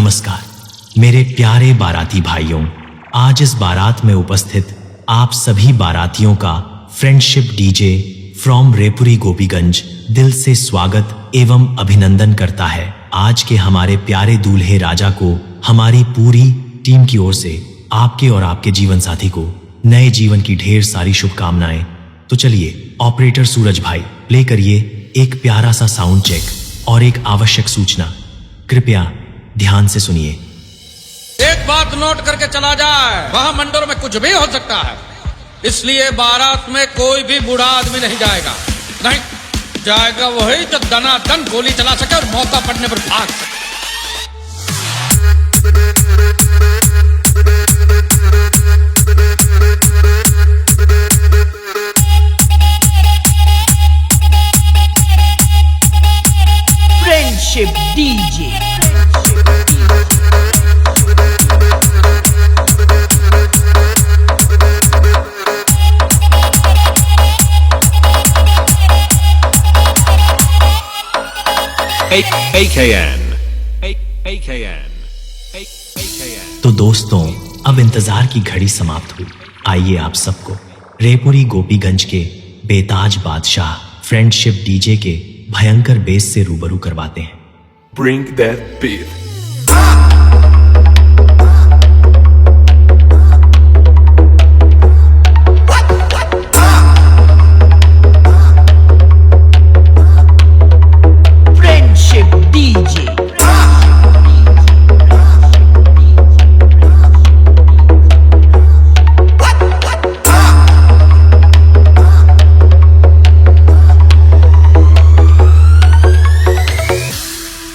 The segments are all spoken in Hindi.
नमस्कार मेरे प्यारे बाराती भाइयों, आज इस बारात में उपस्थित आप सभी बारातियों का फ्रेंडशिप डीजे फ्रॉम रेपुरी गोपीगंज दिल से स्वागत एवं अभिनंदन करता है। आज के हमारे प्यारे दूल्हे राजा को हमारी पूरी टीम की ओर से आपके और आपके जीवन साथी को नए जीवन की ढेर सारी शुभकामनाएं। तो चलिए ऑपरेटर सूरज भाई प्ले करिए एक प्यारा सा साउंड चेक और एक आवश्यक सूचना, कृपया ध्यान से सुनिए। एक बात नोट करके चला जाए, महामंडल में कुछ भी हो सकता है, इसलिए बारात में कोई भी बूढ़ा आदमी नहीं जाएगा। नहीं जाएगा वही जो दनादन गोली चला सके और मौका पड़ने पर भाग सके। फ्रेंडशिप डीजे AKN तो दोस्तों, अब इंतजार की घड़ी समाप्त हुई। आइए आप सबको रेपुरी गोपीगंज के बेताज बादशाह फ्रेंडशिप डीजे के भयंकर बेस से रूबरू करवाते हैं। Bring that beat. Friendship DJ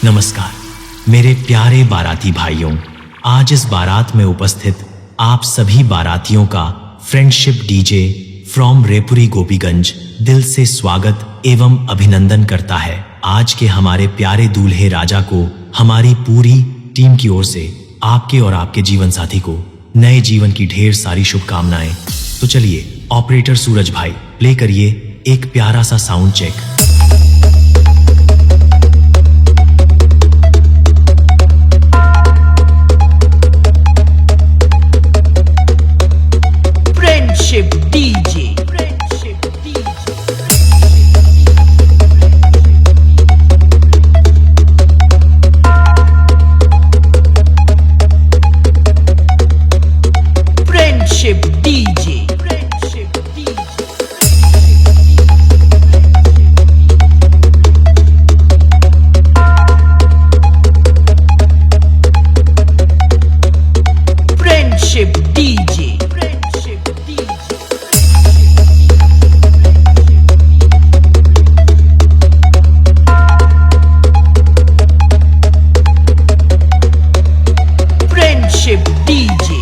नमस्कार मेरे प्यारे बाराती भाइयों, आज इस बारात में उपस्थित आप सभी बारातियों का फ्रेंडशिप डीजे फ्रॉम रेपुरी गोपीगंज दिल से स्वागत एवं अभिनंदन करता है। आज के हमारे प्यारे दूल्हे राजा को हमारी पूरी टीम की ओर से आपके और आपके जीवन साथी को नए जीवन की ढेर सारी शुभकामनाएं। तो चलिए ऑपरेटर सूरज भाई प्ले करिए एक प्यारा सा sound check. Friendship DJ friendship DJ friendship DJ friendship DJ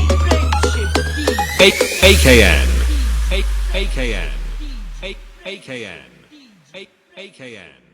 AKN AKN AKN AKN